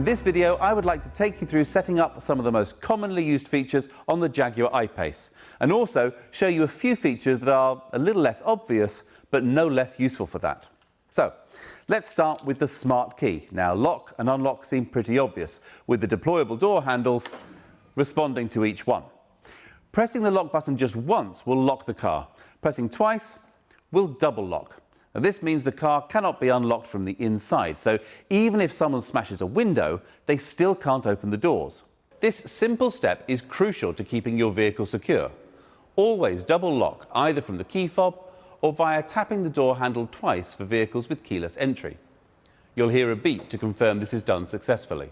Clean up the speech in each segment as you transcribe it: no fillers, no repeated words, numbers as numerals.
this video, I would like to take you through setting up some of the most commonly used features on the Jaguar I-Pace, and also show you a few features that are a little less obvious, but no less useful for that. So, let's start with the smart key. Now, lock and unlock seem pretty obvious, with the deployable door handles responding to each one. Pressing the lock button just once will lock the car. Pressing twice will double lock. Now, this means the car cannot be unlocked from the inside, so even if someone smashes a window, they still can't open the doors. This simple step is crucial to keeping your vehicle secure. Always double lock, either from the key fob or via tapping the door handle twice for vehicles with keyless entry. You'll hear a beep to confirm this is done successfully.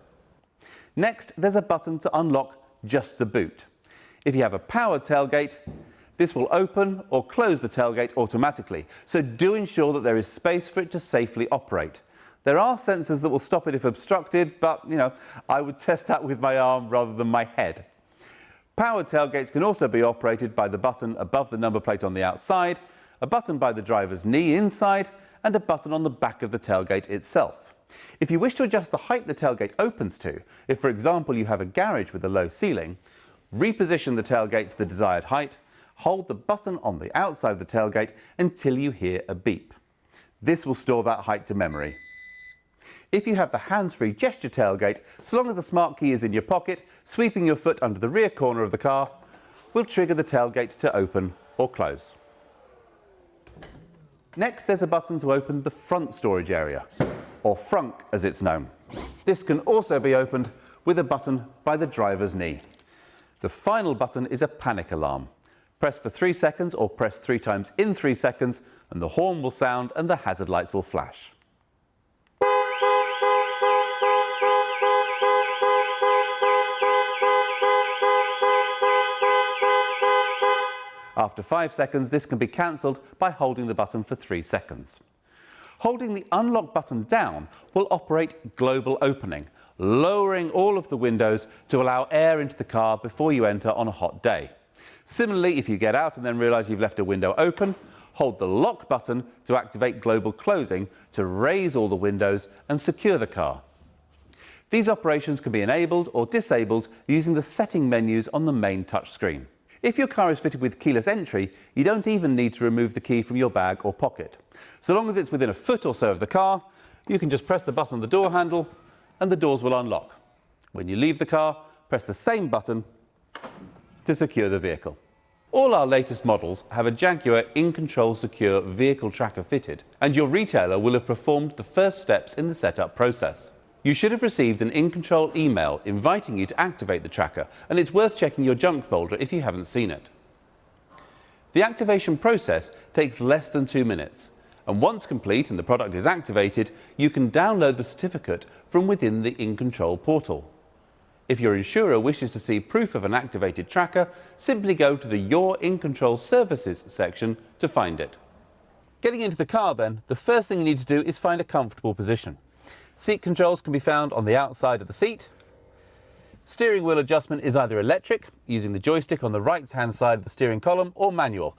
Next, there's a button to unlock just the boot. If you have a powered tailgate, this will open or close the tailgate automatically, so do ensure that there is space for it to safely operate. There are sensors that will stop it if obstructed, but, I would test that with my arm rather than my head. Powered tailgates can also be operated by the button above the number plate on the outside, a button by the driver's knee inside, and a button on the back of the tailgate itself. If you wish to adjust the height the tailgate opens to, if for example you have a garage with a low ceiling, reposition the tailgate to the desired height, hold the button on the outside of the tailgate until you hear a beep. This will store that height to memory. If you have the hands-free gesture tailgate, so long as the smart key is in your pocket, sweeping your foot under the rear corner of the car will trigger the tailgate to open or close. Next, there's a button to open the front storage area, or frunk as it's known. This can also be opened with a button by the driver's knee. The final button is a panic alarm. Press for 3 seconds or press 3 times in 3 seconds and the horn will sound and the hazard lights will flash. After 5 seconds, this can be cancelled by holding the button for 3 seconds. Holding the unlock button down will operate global opening, lowering all of the windows to allow air into the car before you enter on a hot day. Similarly, if you get out and then realise you've left a window open, hold the lock button to activate global closing to raise all the windows and secure the car. These operations can be enabled or disabled using the setting menus on the main touchscreen. If your car is fitted with keyless entry, you don't even need to remove the key from your bag or pocket. So long as it's within a foot or so of the car, you can just press the button on the door handle and the doors will unlock. When you leave the car, press the same button to secure the vehicle. All our latest models have a Jaguar in-control secure vehicle tracker fitted, and your retailer will have performed the first steps in the setup process. You should have received an in-control email inviting you to activate the tracker, and it's worth checking your junk folder if you haven't seen it. The activation process takes less than 2 minutes, and once complete and the product is activated, you can download the certificate from within the in-control portal. If your insurer wishes to see proof of an activated tracker, simply go to the Your In-Control Services section to find it. Getting into the car then, the first thing you need to do is find a comfortable position. Seat controls can be found on the outside of the seat. Steering wheel adjustment is either electric, using the joystick on the right-hand side of the steering column, or manual.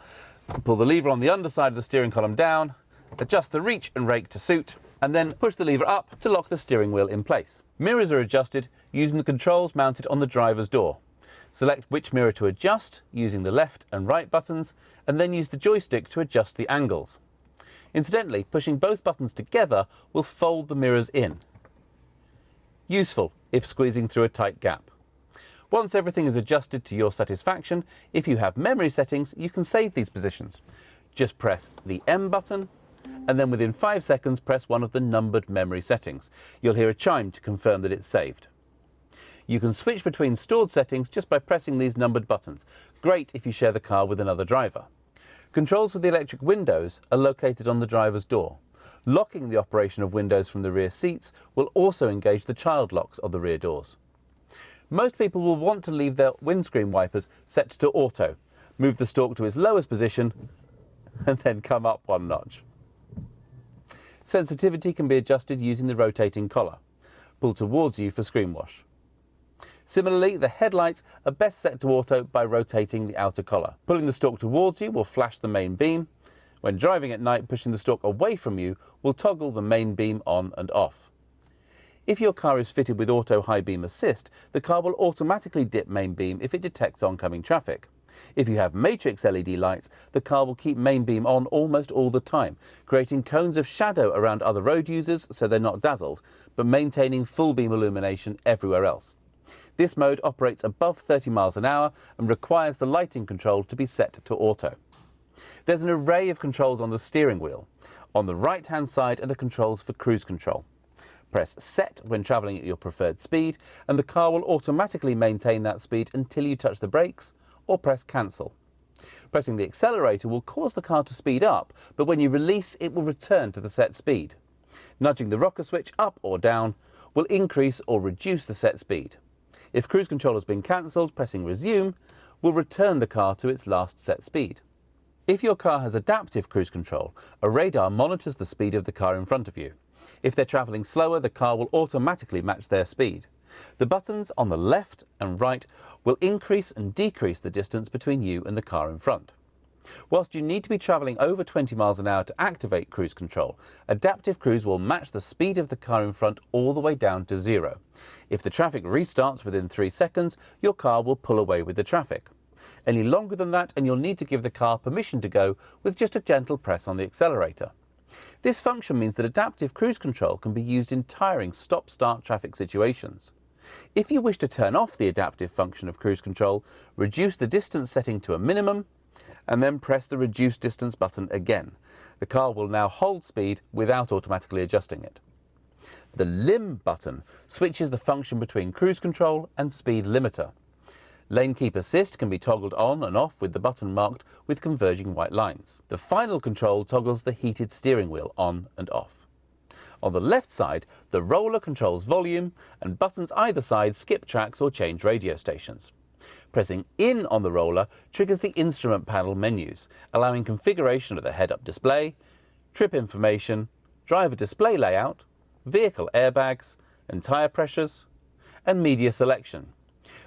Pull the lever on the underside of the steering column down, adjust the reach and rake to suit, and then push the lever up to lock the steering wheel in place. Mirrors are adjusted using the controls mounted on the driver's door. Select which mirror to adjust using the left and right buttons, and then use the joystick to adjust the angles. Incidentally, pushing both buttons together will fold the mirrors in. Useful if squeezing through a tight gap. Once everything is adjusted to your satisfaction, if you have memory settings, you can save these positions. Just press the M button, and then within 5 seconds press one of the numbered memory settings. You'll hear a chime to confirm that it's saved. You can switch between stored settings just by pressing these numbered buttons. Great if you share the car with another driver. Controls for the electric windows are located on the driver's door. Locking the operation of windows from the rear seats will also engage the child locks on the rear doors. Most people will want to leave their windscreen wipers set to auto. Move the stalk to its lowest position and then come up one notch. Sensitivity can be adjusted using the rotating collar. Pull towards you for screen wash. Similarly, the headlights are best set to auto by rotating the outer collar. Pulling the stalk towards you will flash the main beam. When driving at night, pushing the stalk away from you will toggle the main beam on and off. If your car is fitted with auto high beam assist, the car will automatically dip main beam if it detects oncoming traffic. If you have matrix LED lights, the car will keep main beam on almost all the time, creating cones of shadow around other road users so they're not dazzled, but maintaining full beam illumination everywhere else. This mode operates above 30 miles an hour and requires the lighting control to be set to auto. There's an array of controls on the steering wheel. On the right-hand side are the controls for cruise control. Press Set when travelling at your preferred speed, and the car will automatically maintain that speed until you touch the brakes, or press Cancel. Pressing the accelerator will cause the car to speed up, but when you release, it will return to the set speed. Nudging the rocker switch up or down will increase or reduce the set speed. If cruise control has been cancelled, pressing Resume will return the car to its last set speed. If your car has adaptive cruise control, a radar monitors the speed of the car in front of you. If they're travelling slower, the car will automatically match their speed. The buttons on the left and right will increase and decrease the distance between you and the car in front. Whilst you need to be travelling over 20 miles an hour to activate cruise control, adaptive cruise will match the speed of the car in front all the way down to 0. If the traffic restarts within 3 seconds, your car will pull away with the traffic. Any longer than that, and you'll need to give the car permission to go with just a gentle press on the accelerator. This function means that adaptive cruise control can be used in tiring stop-start traffic situations. If you wish to turn off the adaptive function of cruise control, reduce the distance setting to a minimum, and then press the reduce distance button again. The car will now hold speed without automatically adjusting it. The lim button switches the function between cruise control and speed limiter. Lane keep assist can be toggled on and off with the button marked with converging white lines. The final control toggles the heated steering wheel on and off. On the left side, the roller controls volume, and buttons either side skip tracks or change radio stations. Pressing in on the roller triggers the instrument panel menus, allowing configuration of the head-up display, trip information, driver display layout, vehicle airbags and tyre pressures, and media selection.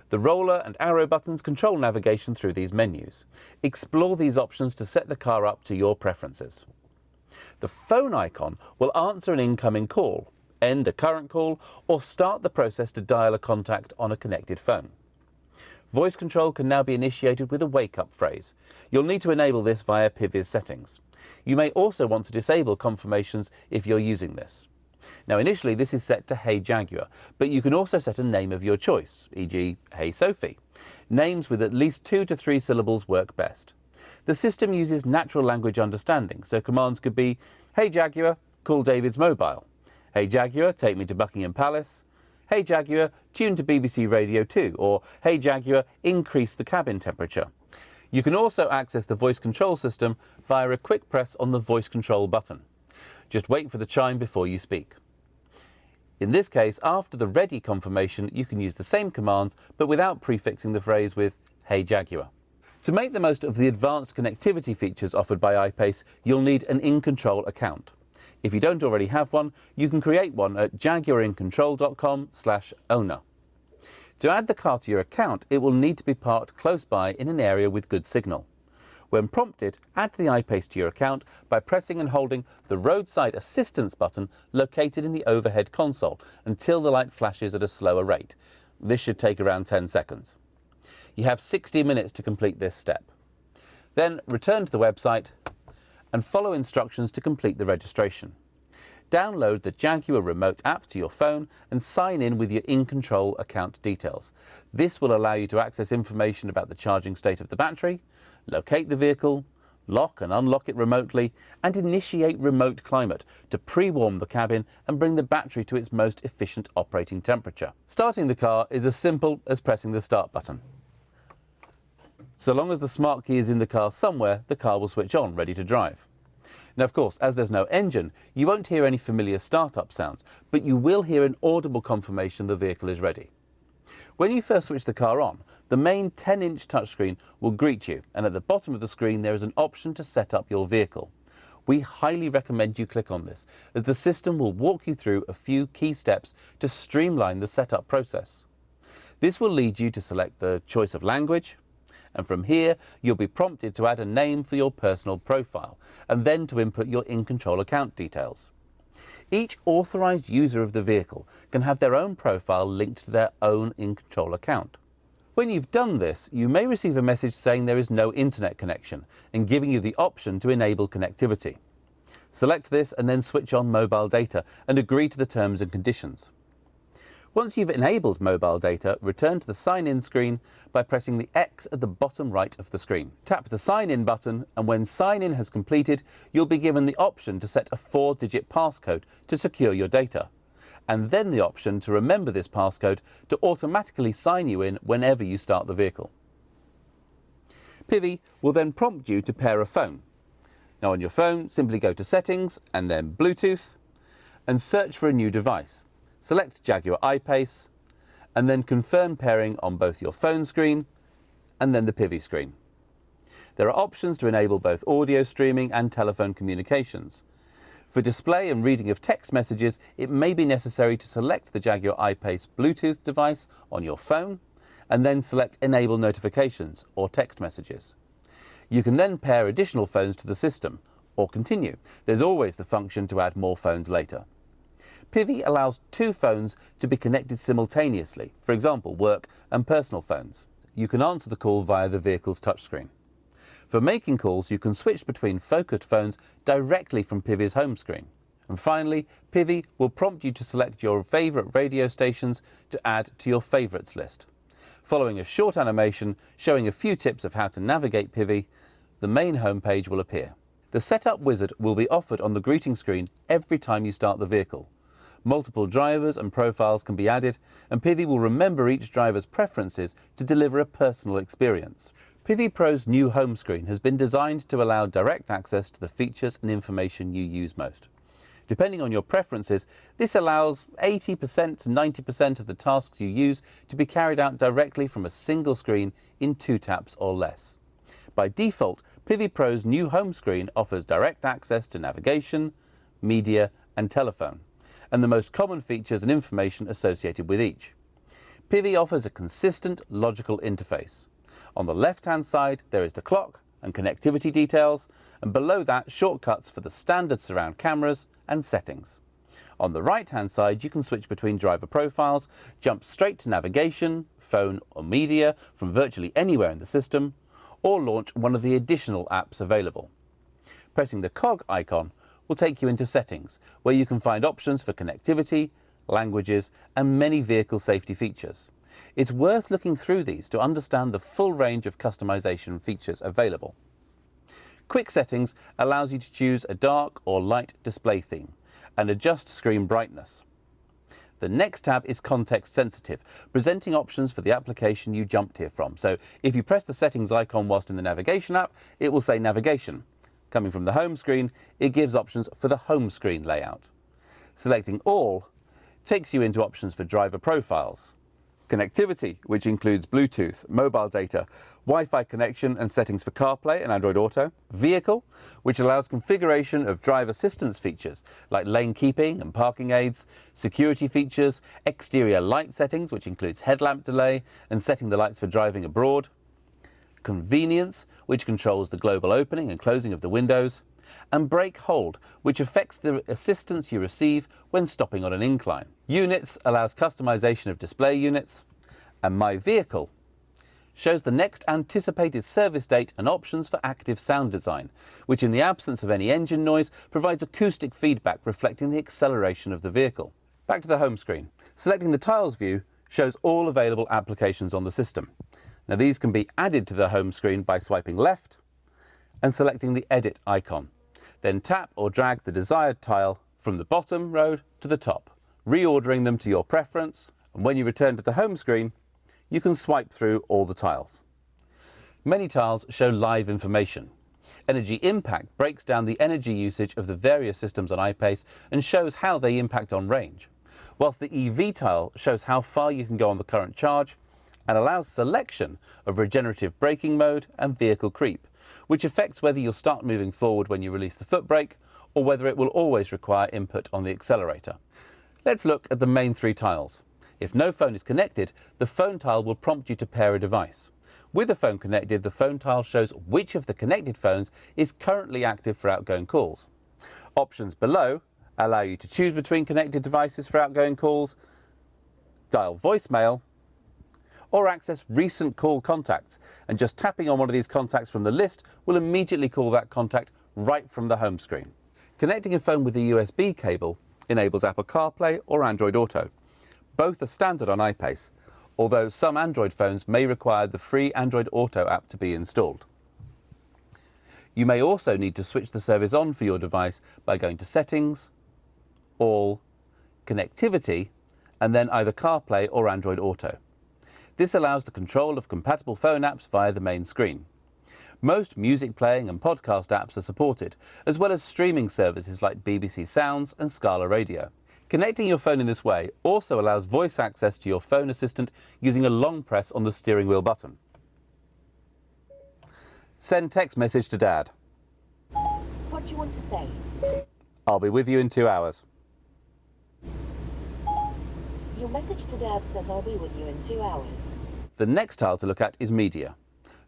The roller and arrow buttons control navigation through these menus. Explore these options to set the car up to your preferences. The phone icon will answer an incoming call, end a current call, or start the process to dial a contact on a connected phone. Voice control can now be initiated with a wake-up phrase. You'll need to enable this via PIVIS settings. You may also want to disable confirmations if you're using this. Now initially this is set to Hey Jaguar, but you can also set a name of your choice, e.g. Hey Sophie. Names with at least 2 to 3 syllables work best. The system uses natural language understanding, so commands could be Hey Jaguar, call David's mobile. Hey Jaguar, take me to Buckingham Palace. Hey Jaguar, tune to BBC Radio 2, or Hey Jaguar, increase the cabin temperature. You can also access the voice control system via a quick press on the voice control button. Just wait for the chime before you speak. In this case, after the ready confirmation, you can use the same commands, but without prefixing the phrase with Hey Jaguar. To make the most of the advanced connectivity features offered by iPace, you'll need an InControl account. If you don't already have one, you can create one at jaguarincontrol.com/owner. To add the car to your account, it will need to be parked close by in an area with good signal. When prompted, add the iPace to your account by pressing and holding the roadside assistance button located in the overhead console until the light flashes at a slower rate. This should take around 10 seconds. You have 60 minutes to complete this step. Then return to the website and follow instructions to complete the registration. Download the Jaguar Remote app to your phone and sign in with your InControl account details. This will allow you to access information about the charging state of the battery, locate the vehicle, lock and unlock it remotely, and initiate remote climate to pre-warm the cabin and bring the battery to its most efficient operating temperature. Starting the car is as simple as pressing the start button. So long as the smart key is in the car somewhere, the car will switch on, ready to drive. Now, of course, as there's no engine, you won't hear any familiar startup sounds, but you will hear an audible confirmation the vehicle is ready. When you first switch the car on, the main 10-inch touchscreen will greet you, and at the bottom of the screen there is an option to set up your vehicle. We highly recommend you click on this, as the system will walk you through a few key steps to streamline the setup process. This will lead you to select the choice of language, and from here you'll be prompted to add a name for your personal profile, and then to input your InControl account details. Each authorised user of the vehicle can have their own profile linked to their own in-control account. When you've done this, you may receive a message saying there is no internet connection and giving you the option to enable connectivity. Select this and then switch on mobile data and agree to the terms and conditions. Once you've enabled mobile data, return to the sign-in screen by pressing the X at the bottom right of the screen. Tap the sign-in button, and when sign-in has completed, you'll be given the option to set a 4-digit passcode to secure your data, and then the option to remember this passcode to automatically sign you in whenever you start the vehicle. Pivi will then prompt you to pair a phone. Now on your phone, simply go to Settings and then Bluetooth and search for a new device. Select Jaguar I-Pace and then confirm pairing on both your phone screen and then the Pivi screen. There are options to enable both audio streaming and telephone communications. For display and reading of text messages, it may be necessary to select the Jaguar I-Pace Bluetooth device on your phone and then select Enable Notifications or text messages. You can then pair additional phones to the system or continue. There's always the function to add more phones later. Pivi allows 2 phones to be connected simultaneously, for example, work and personal phones. You can answer the call via the vehicle's touchscreen. For making calls, you can switch between focused phones directly from Pivi's home screen. And finally, Pivi will prompt you to select your favourite radio stations to add to your favourites list. Following a short animation showing a few tips of how to navigate Pivi, the main homepage will appear. The Setup Wizard will be offered on the greeting screen every time you start the vehicle. Multiple drivers and profiles can be added, and Pivi will remember each driver's preferences to deliver a personal experience. Pivi Pro's new home screen has been designed to allow direct access to the features and information you use most. Depending on your preferences, this allows 80% to 90% of the tasks you use to be carried out directly from a single screen in 2 taps or less. By default, Pivi Pro's new home screen offers direct access to navigation, media and telephone, and the most common features and information associated with each. Pivi offers a consistent, logical interface. On the left-hand side, there is the clock and connectivity details, and below that, shortcuts for the standard surround cameras and settings. On the right-hand side, you can switch between driver profiles, jump straight to navigation, phone or media from virtually anywhere in the system, or launch one of the additional apps available. Pressing the cog icon will take you into Settings, where you can find options for connectivity, languages, and many vehicle safety features. It's worth looking through these to understand the full range of customization features available. Quick Settings allows you to choose a dark or light display theme and adjust screen brightness. The next tab is context sensitive, presenting options for the application you jumped here from. So if you press the Settings icon whilst in the Navigation app, it will say Navigation. Coming from the home screen, it gives options for the home screen layout. Selecting All takes you into options for driver profiles, connectivity, which includes Bluetooth, mobile data, Wi-Fi connection and settings for CarPlay and Android Auto, vehicle, which allows configuration of drive assistance features like lane keeping and parking aids, security features, exterior light settings, which includes headlamp delay and setting the lights for driving abroad, convenience, which controls the global opening and closing of the windows, and brake hold, which affects the assistance you receive when stopping on an incline. Units allows customization of display units, and My Vehicle shows the next anticipated service date and options for active sound design, which in the absence of any engine noise provides acoustic feedback reflecting the acceleration of the vehicle. Back to the home screen. Selecting the Tiles view shows all available applications on the system. Now these can be added to the home screen by swiping left and selecting the Edit icon. Then tap or drag the desired tile from the bottom row to the top, reordering them to your preference, and when you return to the home screen, you can swipe through all the tiles. Many tiles show live information. Energy Impact breaks down the energy usage of the various systems on I-Pace and shows how they impact on range, whilst the EV tile shows how far you can go on the current charge and allows selection of regenerative braking mode and vehicle creep, which affects whether you'll start moving forward when you release the foot brake or whether it will always require input on the accelerator. Let's look at the main 3 tiles. If no phone is connected, the phone tile will prompt you to pair a device. With the phone connected, the phone tile shows which of the connected phones is currently active for outgoing calls. Options below allow you to choose between connected devices for outgoing calls, dial voicemail, or access recent call contacts. And just tapping on one of these contacts from the list will immediately call that contact right from the home screen. Connecting a phone with a USB cable enables Apple CarPlay or Android Auto. Both are standard on iPace, although some Android phones may require the free Android Auto app to be installed. You may also need to switch the service on for your device by going to Settings, All, Connectivity, and then either CarPlay or Android Auto. This allows the control of compatible phone apps via the main screen. Most music playing and podcast apps are supported, as well as streaming services like BBC Sounds and Scala Radio. Connecting your phone in this way also allows voice access to your phone assistant using a long press on the steering wheel button. Send text message to Dad. What do you want to say? I'll be with you in 2 hours. Your message to Dad says I'll be with you in 2 hours. The next tile to look at is Media.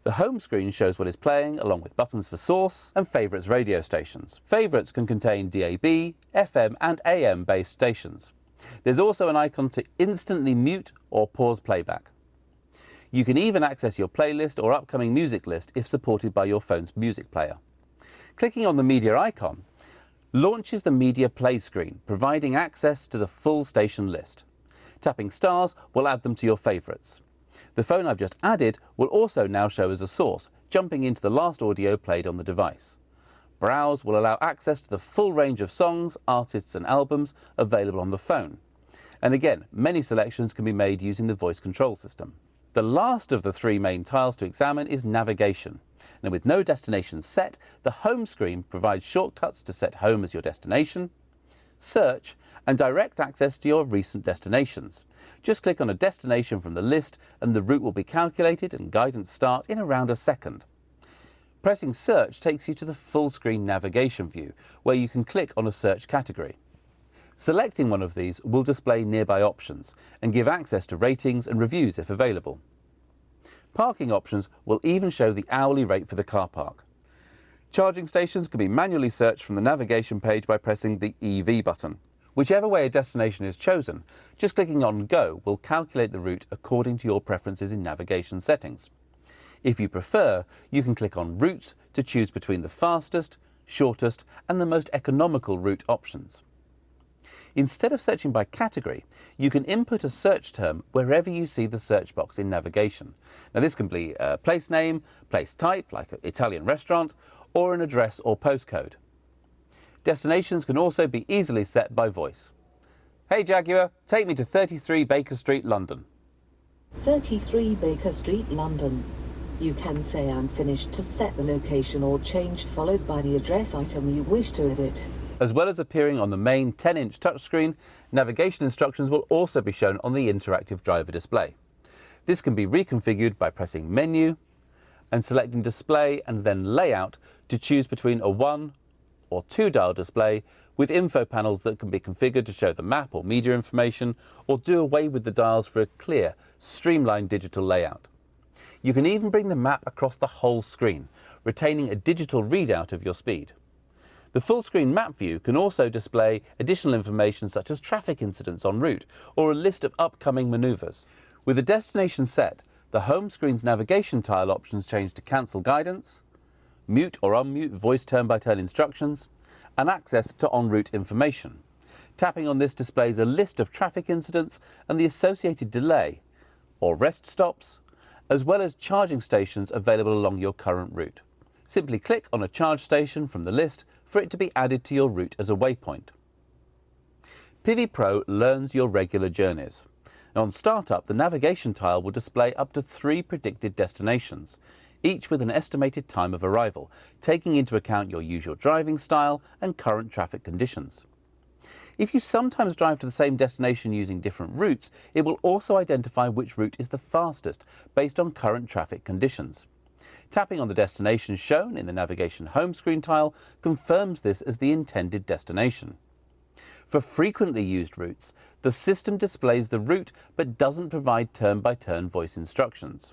The home screen shows what is playing, along with buttons for source and favourites radio stations. Favourites can contain DAB, FM and AM based stations. There's also an icon to instantly mute or pause playback. You can even access your playlist or upcoming music list if supported by your phone's music player. Clicking on the media icon launches the media play screen, providing access to the full station list. Tapping stars will add them to your favourites. The phone I've just added will also now show as a source, jumping into the last audio played on the device. Browse will allow access to the full range of songs, artists and albums available on the phone. And again, many selections can be made using the voice control system. The last of the three main tiles to examine is navigation. And with no destination set, the home screen provides shortcuts to set home as your destination, search, and direct access to your recent destinations. Just click on a destination from the list and the route will be calculated and guidance start in around a second. Pressing search takes you to the full screen navigation view, where you can click on a search category. Selecting one of these will display nearby options and give access to ratings and reviews if available. Parking options will even show the hourly rate for the car park. Charging stations can be manually searched from the navigation page by pressing the EV button. Whichever way a destination is chosen, just clicking on Go will calculate the route according to your preferences in navigation settings. If you prefer, you can click on Routes to choose between the fastest, shortest and the most economical route options. Instead of searching by category, you can input a search term wherever you see the search box in navigation. Now this can be a place name, place type like an Italian restaurant, or an address or postcode. Destinations can also be easily set by voice. Hey Jaguar, take me to 33 Baker Street, London. 33 Baker Street, London. You can say I'm finished to set the location or changed, followed by the address item you wish to edit. As well as appearing on the main 10-inch touchscreen, navigation instructions will also be shown on the interactive driver display. This can be reconfigured by pressing Menu and selecting Display and then Layout to choose between a 1 or 2-dial display with info panels that can be configured to show the map or media information, or do away with the dials for a clear, streamlined digital layout. You can even bring the map across the whole screen, retaining a digital readout of your speed. The full screen map view can also display additional information such as traffic incidents en route or a list of upcoming manoeuvres. With the destination set, the home screen's navigation tile options change to cancel guidance, mute or unmute voice turn-by-turn instructions, and access to en route information. Tapping on this displays a list of traffic incidents and the associated delay, or rest stops, as well as charging stations available along your current route. Simply click on a charge station from the list for it to be added to your route as a waypoint. Pivi Pro learns your regular journeys. On startup, the navigation tile will display up to 3 predicted destinations, each with an estimated time of arrival, taking into account your usual driving style and current traffic conditions. If you sometimes drive to the same destination using different routes, it will also identify which route is the fastest based on current traffic conditions. Tapping on the destination shown in the navigation home screen tile confirms this as the intended destination. For frequently used routes, the system displays the route but doesn't provide turn-by-turn voice instructions.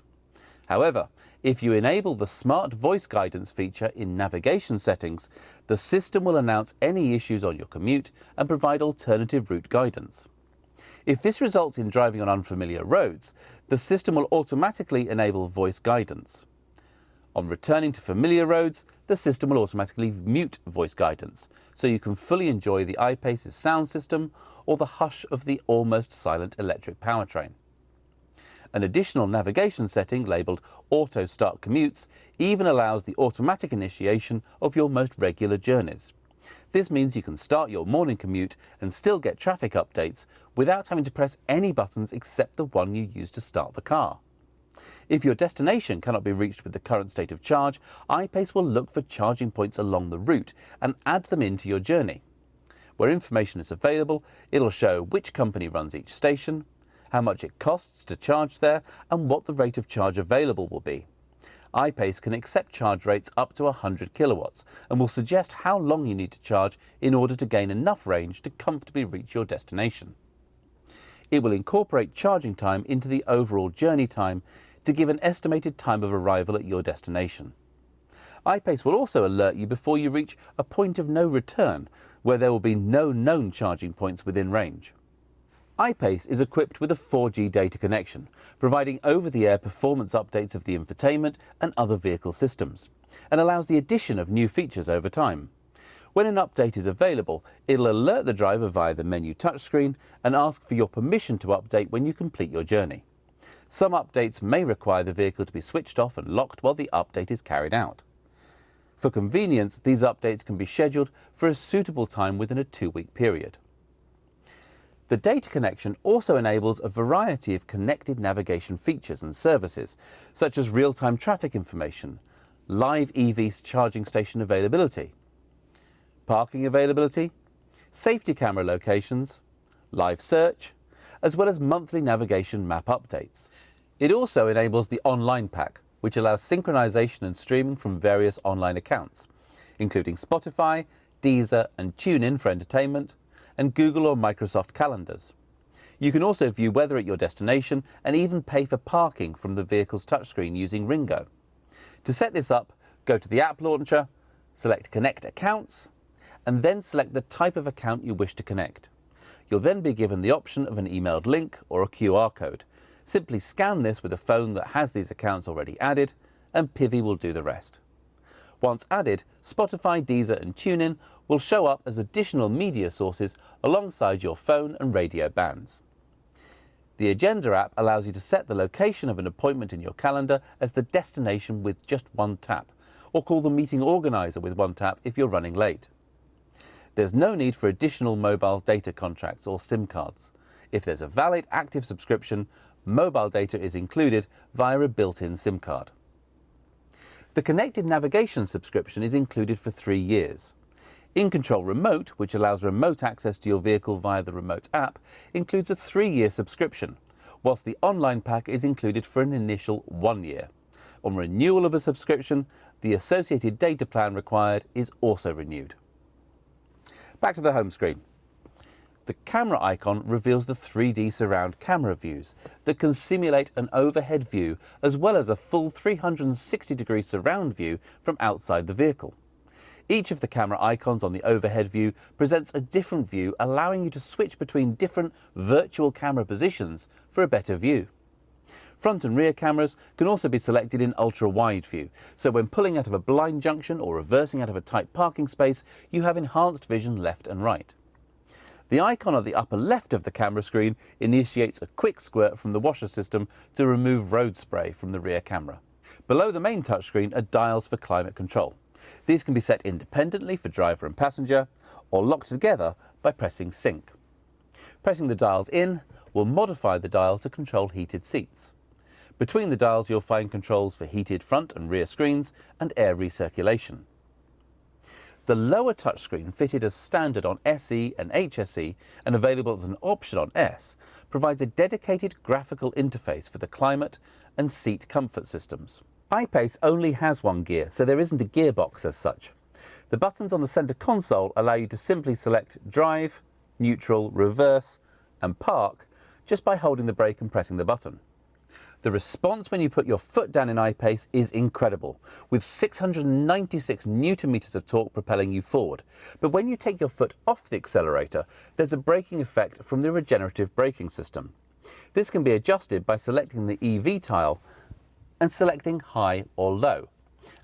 However, If you enable the Smart Voice Guidance feature in navigation settings, the system will announce any issues on your commute and provide alternative route guidance. If this results in driving on unfamiliar roads, the system will automatically enable voice guidance. On returning to familiar roads, the system will automatically mute voice guidance, so you can fully enjoy the iPace's sound system or the hush of the almost silent electric powertrain. An additional navigation setting labelled Auto Start Commutes even allows the automatic initiation of your most regular journeys. This means you can start your morning commute and still get traffic updates without having to press any buttons except the one you use to start the car. If your destination cannot be reached with the current state of charge, iPace will look for charging points along the route and add them into your journey. Where information is available, it'll show which company runs each station, how much it costs to charge there, and what the rate of charge available will be. iPace can accept charge rates up to 100 kilowatts and will suggest how long you need to charge in order to gain enough range to comfortably reach your destination. It will incorporate charging time into the overall journey time to give an estimated time of arrival at your destination. iPace will also alert you before you reach a point of no return, where there will be no known charging points within range. iPace is equipped with a 4G data connection, providing over-the-air performance updates of the infotainment and other vehicle systems, and allows the addition of new features over time. When an update is available, it'll alert the driver via the menu touchscreen and ask for your permission to update when you complete your journey. Some updates may require the vehicle to be switched off and locked while the update is carried out. For convenience, these updates can be scheduled for a suitable time within a 2-week period. The data connection also enables a variety of connected navigation features and services, such as real-time traffic information, live EV charging station availability, parking availability, safety camera locations, live search, as well as monthly navigation map updates. It also enables the online pack, which allows synchronization and streaming from various online accounts, including Spotify, Deezer and TuneIn for entertainment, and Google or Microsoft calendars. You can also view weather at your destination and even pay for parking from the vehicle's touchscreen using Ringo. To set this up, go to the app launcher, select Connect Accounts, and then select the type of account you wish to connect. You'll then be given the option of an emailed link or a QR code. Simply scan this with a phone that has these accounts already added, and Pivi will do the rest. Once added, Spotify, Deezer and TuneIn will show up as additional media sources alongside your phone and radio bands. The Agenda app allows you to set the location of an appointment in your calendar as the destination with just one tap, or call the meeting organizer with one tap if you're running late. There's no need for additional mobile data contracts or SIM cards. If there's a valid active subscription, mobile data is included via a built-in SIM card. The connected navigation subscription is included for 3 years. InControl Remote, which allows remote access to your vehicle via the remote app, includes a 3-year subscription, whilst the online pack is included for an initial 1 year. On renewal of a subscription, the associated data plan required is also renewed. Back to the home screen. The camera icon reveals the 3D surround camera views that can simulate an overhead view as well as a full 360-degree surround view from outside the vehicle. Each of the camera icons on the overhead view presents a different view, allowing you to switch between different virtual camera positions for a better view. Front and rear cameras can also be selected in ultra-wide view, so when pulling out of a blind junction or reversing out of a tight parking space, you have enhanced vision left and right. The icon at the upper left of the camera screen initiates a quick squirt from the washer system to remove road spray from the rear camera. Below the main touchscreen are dials for climate control. These can be set independently for driver and passenger, or locked together by pressing sync. Pressing the dials in will modify the dial to control heated seats. Between the dials you'll find controls for heated front and rear screens and air recirculation. The lower touchscreen, fitted as standard on SE and HSE and available as an option on S, provides a dedicated graphical interface for the climate and seat comfort systems. iPace only has one gear, so there isn't a gearbox as such. The buttons on the centre console allow you to simply select drive, neutral, reverse and park just by holding the brake and pressing the button. The response when you put your foot down in I-Pace is incredible, with 696 newton meters of torque propelling you forward. But when you take your foot off the accelerator, there's a braking effect from the regenerative braking system. This can be adjusted by selecting the EV tile and selecting high or low.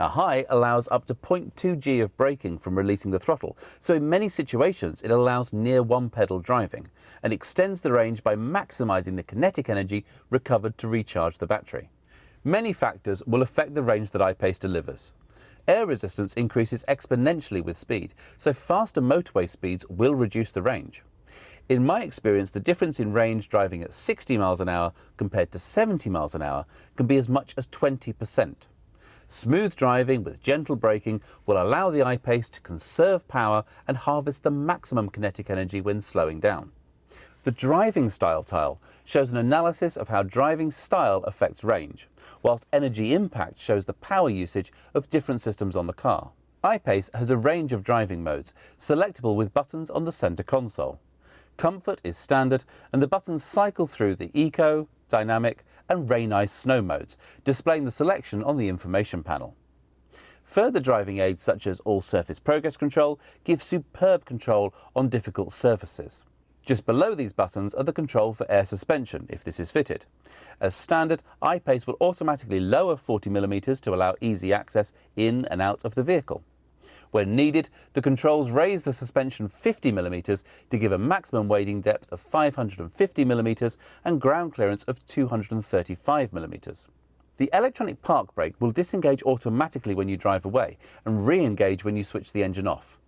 Now, high allows up to 0.2 G of braking from releasing the throttle, so in many situations it allows near one pedal driving and extends the range by maximising the kinetic energy recovered to recharge the battery. Many factors will affect the range that I-Pace delivers. Air resistance increases exponentially with speed, so faster motorway speeds will reduce the range. In my experience, the difference in range driving at 60 miles an hour compared to 70 miles an hour can be as much as 20%. Smooth driving with gentle braking will allow the I-Pace to conserve power and harvest the maximum kinetic energy when slowing down. The driving style tile shows an analysis of how driving style affects range, whilst energy impact shows the power usage of different systems on the car. I-Pace has a range of driving modes, selectable with buttons on the centre console. Comfort is standard, and the buttons cycle through the Eco, Dynamic and Rain Ice Snow modes, displaying the selection on the information panel. Further driving aids such as All Surface Progress Control give superb control on difficult surfaces. Just below these buttons are the control for air suspension, if this is fitted. As standard, I-Pace will automatically lower 40mm to allow easy access in and out of the vehicle. When needed, the controls raise the suspension 50mm to give a maximum wading depth of 550mm and ground clearance of 235mm. The electronic park brake will disengage automatically when you drive away and re-engage when you switch the engine off.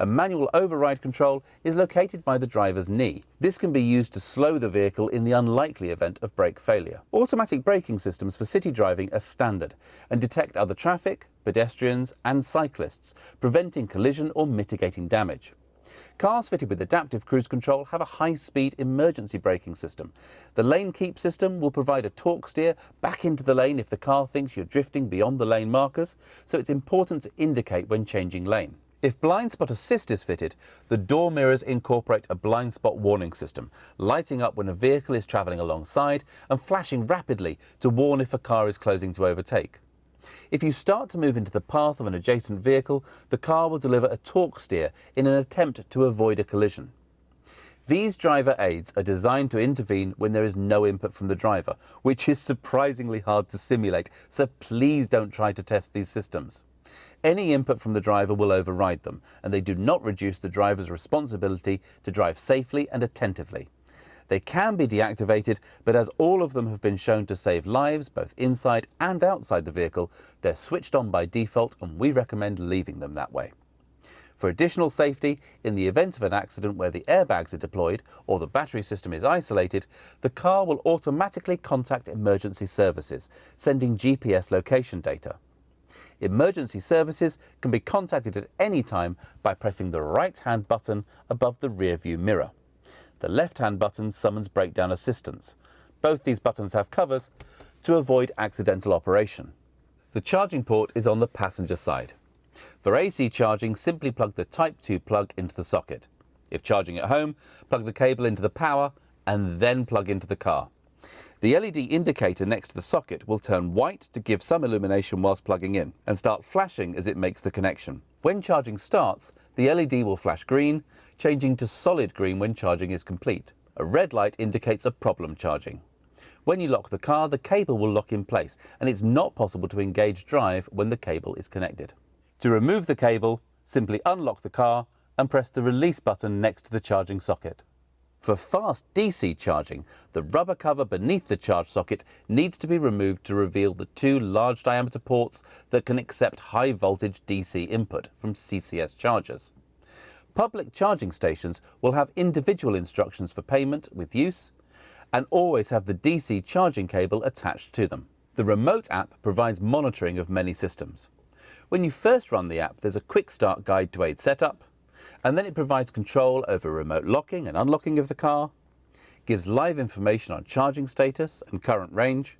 A manual override control is located by the driver's knee. This can be used to slow the vehicle in the unlikely event of brake failure. Automatic braking systems for city driving are standard and detect other traffic, pedestrians and cyclists, preventing collision or mitigating damage. Cars fitted with adaptive cruise control have a high-speed emergency braking system. The lane keep system will provide a torque steer back into the lane if the car thinks you're drifting beyond the lane markers, so it's important to indicate when changing lane. If blind spot assist is fitted, the door mirrors incorporate a blind spot warning system, lighting up when a vehicle is travelling alongside and flashing rapidly to warn if a car is closing to overtake. If you start to move into the path of an adjacent vehicle, the car will deliver a torque steer in an attempt to avoid a collision. These driver aids are designed to intervene when there is no input from the driver, which is surprisingly hard to simulate, so please don't try to test these systems. Any input from the driver will override them, and they do not reduce the driver's responsibility to drive safely and attentively. They can be deactivated, but as all of them have been shown to save lives both inside and outside the vehicle, they're switched on by default and we recommend leaving them that way. For additional safety, in the event of an accident where the airbags are deployed or the battery system is isolated, the car will automatically contact emergency services, sending GPS location data. Emergency services can be contacted at any time by pressing the right-hand button above the rear-view mirror. The left-hand button summons breakdown assistance. Both these buttons have covers to avoid accidental operation. The charging port is on the passenger side. For AC charging, simply plug the Type 2 plug into the socket. If charging at home, plug the cable into the power and then plug into the car. The LED indicator next to the socket will turn white to give some illumination whilst plugging in and start flashing as it makes the connection. When charging starts, the LED will flash green, changing to solid green when charging is complete. A red light indicates a problem charging. When you lock the car, the cable will lock in place and it's not possible to engage drive when the cable is connected. To remove the cable, simply unlock the car and press the release button next to the charging socket. For fast DC charging, the rubber cover beneath the charge socket needs to be removed to reveal the two large diameter ports that can accept high voltage DC input from CCS chargers. Public charging stations will have individual instructions for payment with use and always have the DC charging cable attached to them. The remote app provides monitoring of many systems. When you first run the app, there's a quick start guide to aid setup, and then it provides control over remote locking and unlocking of the car, gives live information on charging status and current range,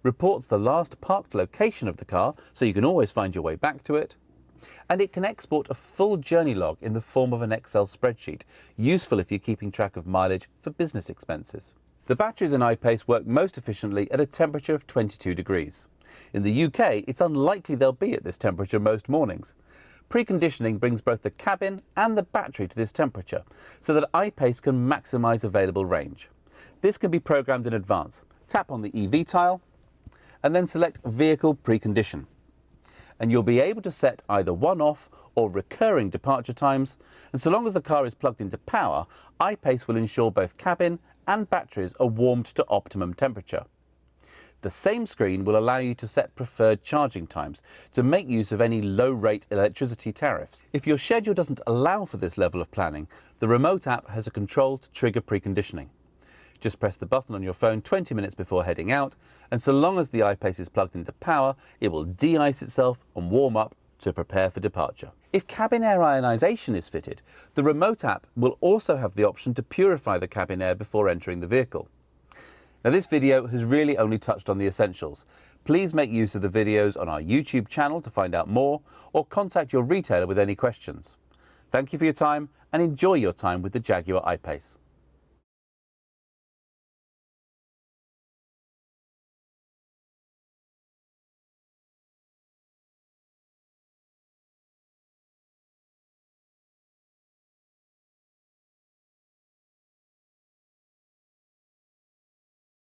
reports the last parked location of the car so you can always find your way back to it, and it can export a full journey log in the form of an Excel spreadsheet, useful if you're keeping track of mileage for business expenses. The batteries in I-Pace work most efficiently at a temperature of 22 degrees. In the UK, it's unlikely they'll be at this temperature most mornings. Preconditioning brings both the cabin and the battery to this temperature so that I-Pace can maximise available range. This can be programmed in advance. Tap on the EV tile and then select Vehicle Precondition. And you'll be able to set either one-off or recurring departure times, and so long as the car is plugged into power, I-Pace will ensure both cabin and batteries are warmed to optimum temperature. The same screen will allow you to set preferred charging times to make use of any low-rate electricity tariffs. If your schedule doesn't allow for this level of planning, the remote app has a control to trigger preconditioning. Just press the button on your phone 20 minutes before heading out, and so long as the I-Pace is plugged into power, it will de-ice itself and warm up to prepare for departure. If cabin air ionisation is fitted, the remote app will also have the option to purify the cabin air before entering the vehicle. Now, this video has really only touched on the essentials. Please make use of the videos on our YouTube channel to find out more, or contact your retailer with any questions. Thank you for your time and enjoy your time with the Jaguar I-Pace.